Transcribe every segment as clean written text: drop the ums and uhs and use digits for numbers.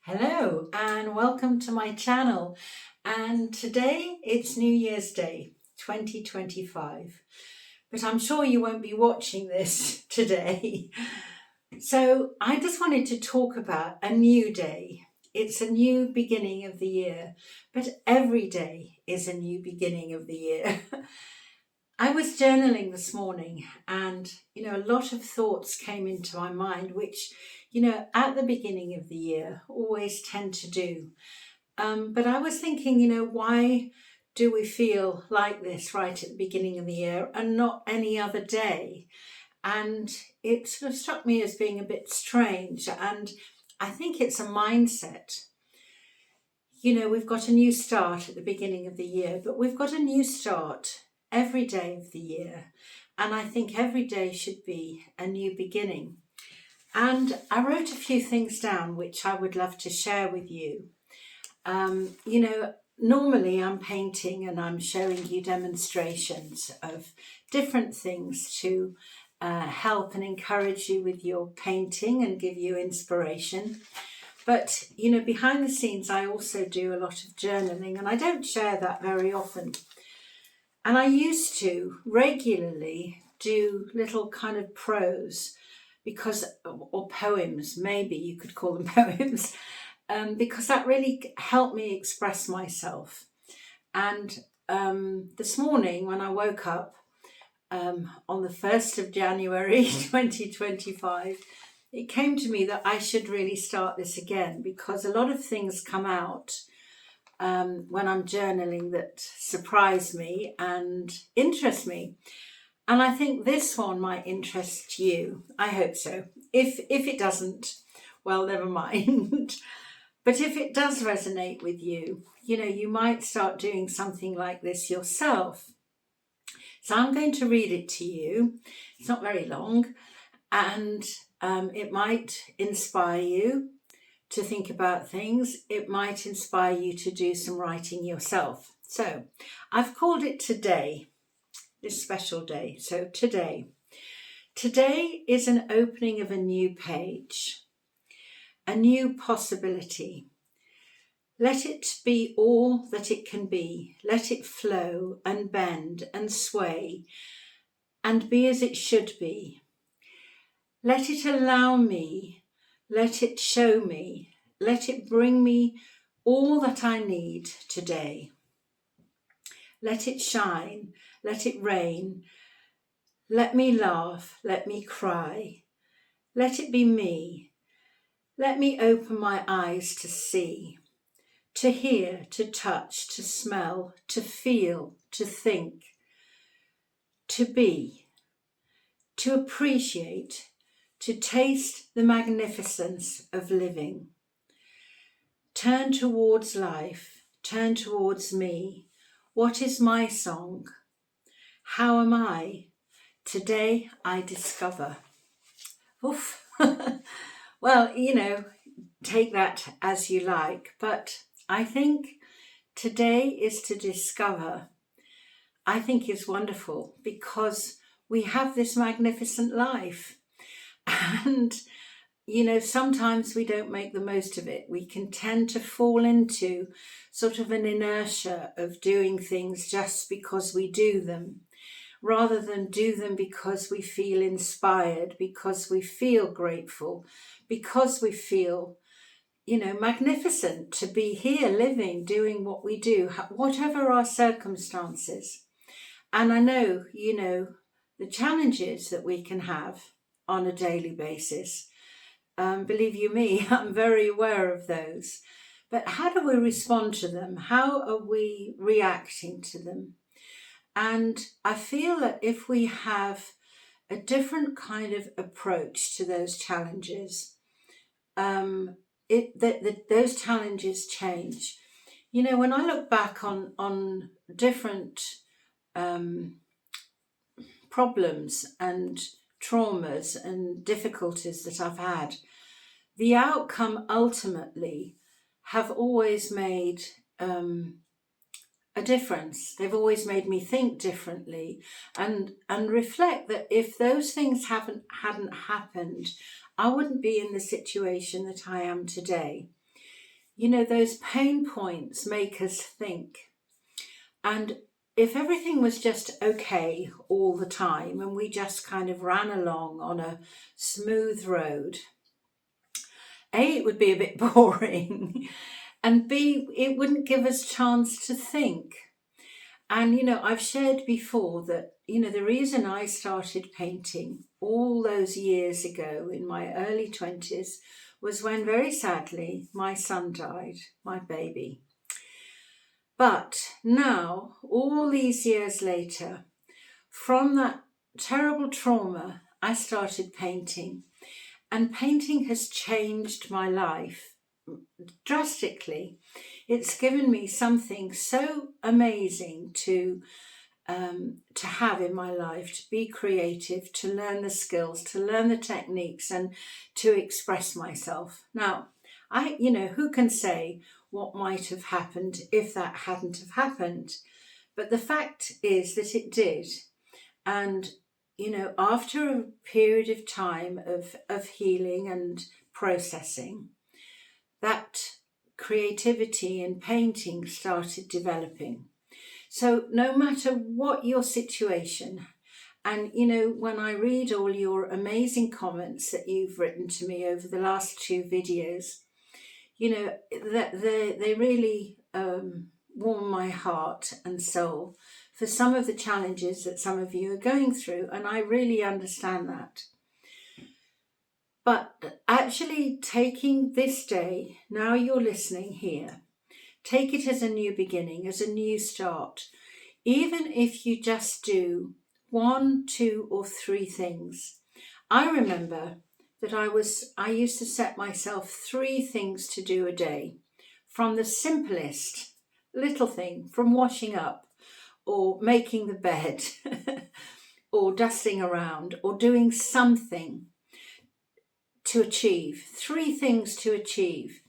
Hello and welcome to my channel, and today it's New Year's Day 2025, but I'm sure you won't be watching this today. So I just wanted to talk about a new day. It's a new beginning of the year, but every day is a new beginning of the year. I was journaling this morning and, a lot of thoughts came into my mind, which, at the beginning of the year always tend to do. But I was thinking, why do we feel like this right at the beginning of the year and not any other day? And it sort of struck me as being a bit strange. And I think it's a mindset. We've got a new start at the beginning of the year, but we've got a new start every day of the year. And I think every day should be a new beginning. And I wrote a few things down which I would love to share with you. Normally I'm painting and I'm showing you demonstrations of different things to help and encourage you with your painting and give you inspiration. But, behind the scenes, I also do a lot of journaling, and I don't share that very often. And I used to regularly do little kind of prose or poems, maybe you could call them poems, because that really helped me express myself. And this morning when I woke up on the 1st of January 2025, it came to me that I should really start this again, because a lot of things come out when I'm journaling that surprise me and interest me. And I think this one might interest you. I hope so. If it doesn't, well, never mind. But if it does resonate with you, you might start doing something like this yourself. So I'm going to read it to you. It's not very long, and it might inspire you to think about things. It might inspire you to do some writing yourself. So I've called it Today, this special day. So today is an opening of a new page, a new possibility. Let it be all that it can be. Let it flow and bend and sway and be as it should be. Let it allow me. Let it show me. Let it bring me all that I need today. Let it shine. Let it rain. Let me laugh. Let me cry. Let it be me. Let me open my eyes to see, to hear, to touch, to smell, to feel, to think, to be, to appreciate, to taste the magnificence of living. Turn towards life, turn towards me. What is my song? How am I? Today I discover. Oof. Well, take that as you like, but I think today is to discover. I think is wonderful because we have this magnificent life. And, sometimes we don't make the most of it. We can tend to fall into sort of an inertia of doing things just because we do them, rather than do them because we feel inspired, because we feel grateful, because we feel, magnificent to be here, living, doing what we do, whatever our circumstances. And I know, the challenges that we can have on a daily basis. Believe you me, I'm very aware of those. But how do we respond to them? How are we reacting to them? And I feel that if we have a different kind of approach to those challenges, those challenges change. When I look back on different problems and traumas and difficulties that I've had, the outcome ultimately have always made a difference. They've always made me think differently and reflect that if those things hadn't happened, I wouldn't be in the situation that I am today. those pain points make us think. And if everything was just okay all the time and we just kind of ran along on a smooth road, A, it would be a bit boring, and B, it wouldn't give us chance to think. And, I've shared before that, the reason I started painting all those years ago in my early 20s was when, very sadly, my son died, my baby. But now, all these years later, from that terrible trauma, I started painting. And painting has changed my life drastically. It's given me something so amazing to have in my life, to be creative, to learn the skills, to learn the techniques, and to express myself. Now, who can say what might have happened if that hadn't have happened? But the fact is that it did. And, after a period of time of healing and processing, that creativity in painting started developing. So no matter what your situation, and when I read all your amazing comments that you've written to me over the last 2 videos, that they really warm my heart and soul for some of the challenges that some of you are going through, and I really understand that. But actually taking this day, now you're listening here, take it as a new beginning, as a new start. Even if you just do 1, 2, or 3 things. I remember that I used to set myself 3 things to do a day, from the simplest little thing, from washing up or making the bed or dusting around or doing something to achieve, 3 things to achieve,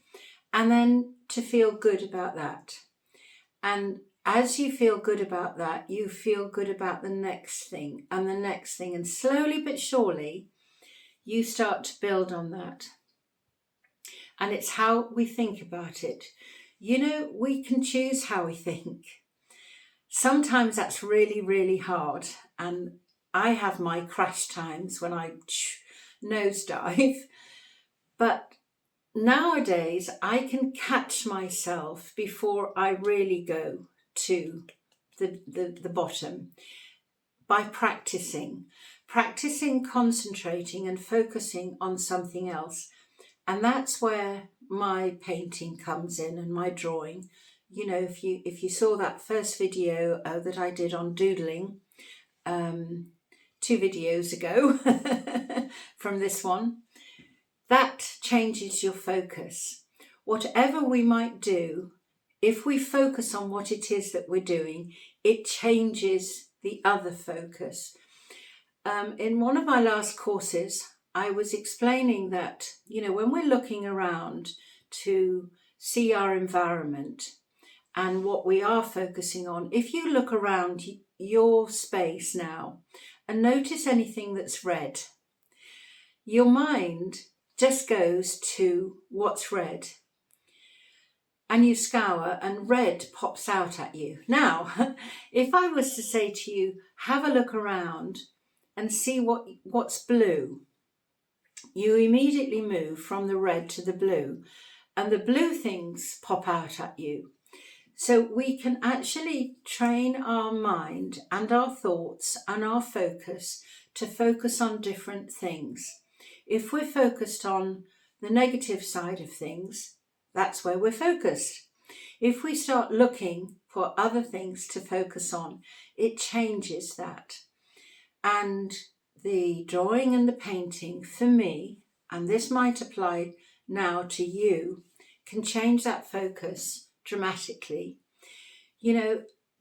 and then to feel good about that. And as you feel good about that, you feel good about the next thing and the next thing, and slowly but surely you start to build on that. And it's how we think about it. We can choose how we think. Sometimes that's really, really hard, and I have my crash times when I nosedive, but nowadays I can catch myself before I really go to the bottom by practicing, concentrating and focusing on something else. And that's where my painting comes in and my drawing. If you saw that first video that I did on doodling 2 videos ago from this one, that changes your focus. Whatever we might do, if we focus on what it is that we're doing, it changes the other focus. In one of my last courses, I was explaining that, when we're looking around to see our environment and what we are focusing on, if you look around your space now and notice anything that's red, your mind just goes to what's red. And you scour and red pops out at you. Now, if I was to say to you, have a look around and see what's blue, you immediately move from the red to the blue, and the blue things pop out at you. So we can actually train our mind and our thoughts and our focus to focus on different things. If we're focused on the negative side of things, that's where we're focused. If we start looking for other things to focus on, it changes that. And the drawing and the painting, for me, and this might apply now to you, can change that focus dramatically.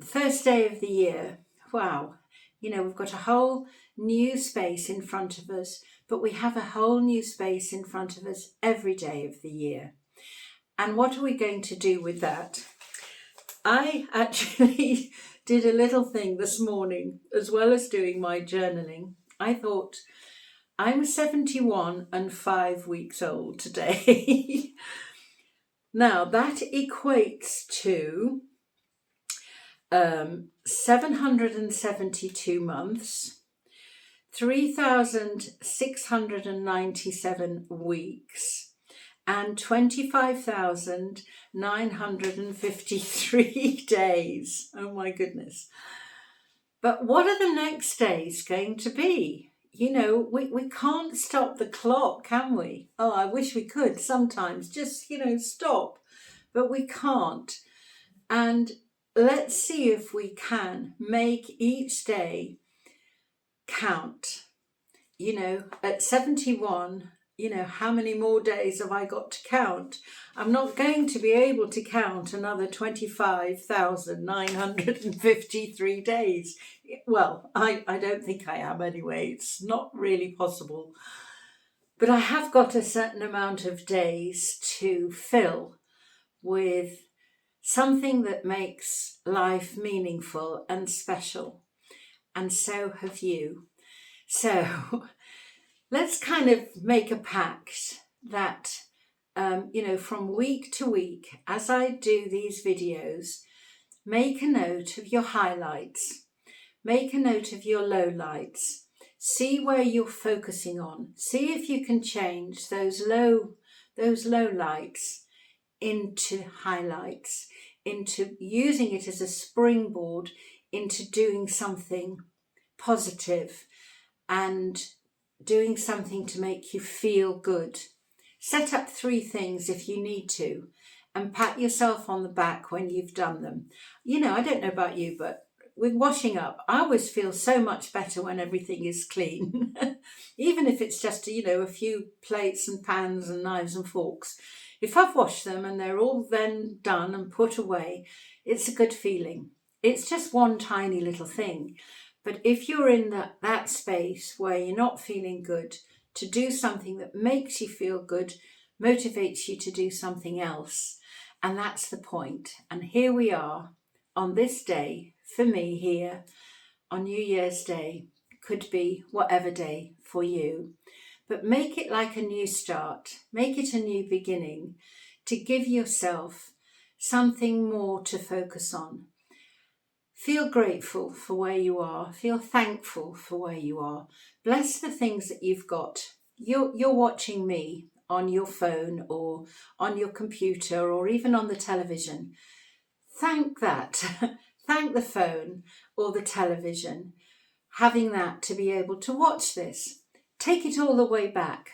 First day of the year, wow, we've got a whole new space in front of us, but we have a whole new space in front of us every day of the year. And what are we going to do with that? I actually did a little thing this morning, as well as doing my journaling. I thought, I'm 71 and 5 weeks old today. Now that equates to 772 months, 3,697 weeks, and 25,953 days. Oh my goodness. But what are the next days going to be? You know, we can't stop the clock, can we? Oh, I wish we could sometimes, just, stop. But we can't. And let's see if we can make each day count. At 71, how many more days have I got to count? I'm not going to be able to count another 25,953 days. Well, I don't think I am anyway. It's not really possible. But I have got a certain amount of days to fill with something that makes life meaningful and special. And so have you. So let's kind of make a pact that, from week to week, as I do these videos, make a note of your highlights, make a note of your lowlights, see where you're focusing on, see if you can change those lowlights into highlights, into using it as a springboard into doing something positive and doing something to make you feel good. Set up 3 things if you need to and pat yourself on the back when you've done them. I don't know about you, but with washing up, I always feel so much better when everything is clean. Even if it's just, a few plates and pans and knives and forks. If I've washed them and they're all then done and put away, it's a good feeling. It's just one tiny little thing. But if you're in that space where you're not feeling good, to do something that makes you feel good, motivates you to do something else. And that's the point. And here we are on this day, for me here, on New Year's Day, could be whatever day for you. But make it like a new start, make it a new beginning, to give yourself something more to focus on. Feel grateful for where you are, feel thankful for where you are. Bless the things that you've got. You're watching me on your phone or on your computer or even on the television. Thank that. Thank the phone or the television, having that to be able to watch this. Take it all the way back.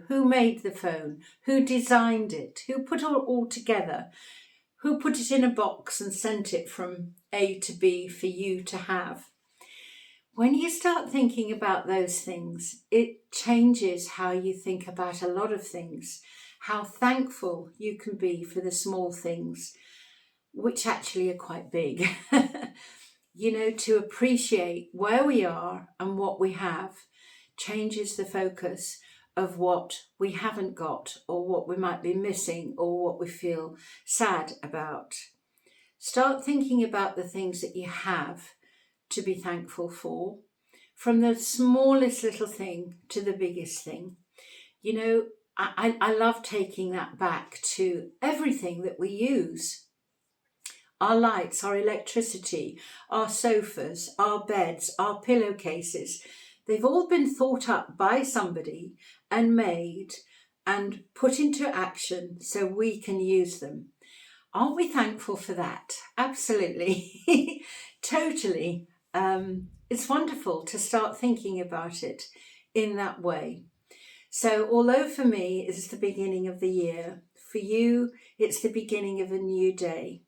Who made the phone? Who designed it? Who put it all together? Who put it in a box and sent it from A to B for you to have? When you start thinking about those things, it changes how you think about a lot of things, how thankful you can be for the small things, which actually are quite big. To appreciate where we are and what we have changes the focus of what we haven't got or what we might be missing or what we feel sad about. Start thinking about the things that you have to be thankful for, from the smallest little thing to the biggest thing. I love taking that back to everything that we use. Our lights, our electricity, our sofas, our beds, our pillowcases. They've all been thought up by somebody and made and put into action so we can use them. Aren't we thankful for that? Absolutely. Totally. It's wonderful to start thinking about it in that way. So although for me it's the beginning of the year, for you it's the beginning of a new day.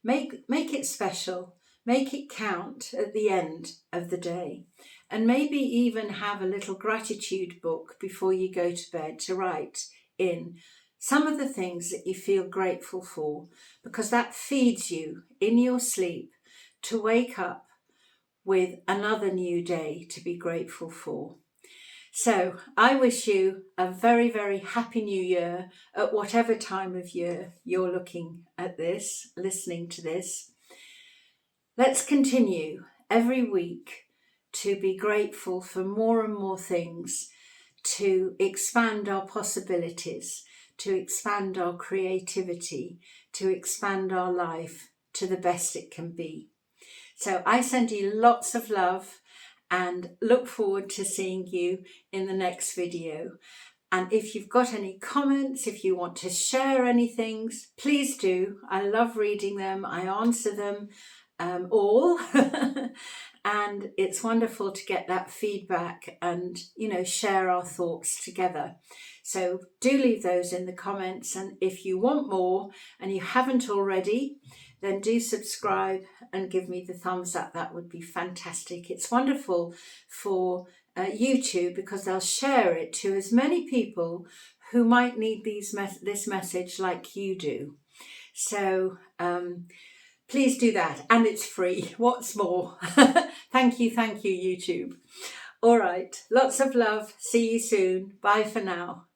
Make it special, make it count at the end of the day. And maybe even have a little gratitude book before you go to bed to write in some of the things that you feel grateful for, because that feeds you in your sleep to wake up with another new day to be grateful for. So I wish you a very, very happy new year at whatever time of year you're looking at this, listening to this. Let's continue every week to be grateful for more and more things, to expand our possibilities, to expand our creativity, to expand our life to the best it can be. So I send you lots of love and look forward to seeing you in the next video. And if you've got any comments, if you want to share anything, please do. I love reading them. I answer them all. And it's wonderful to get that feedback and, share our thoughts together. So do leave those in the comments. And if you want more and you haven't already, then do subscribe and give me the thumbs up. That would be fantastic. It's wonderful for YouTube because they'll share it to as many people who might need this message like you do. So please do that, and it's free. What's more? Thank you, YouTube. All right, lots of love. See you soon. Bye for now.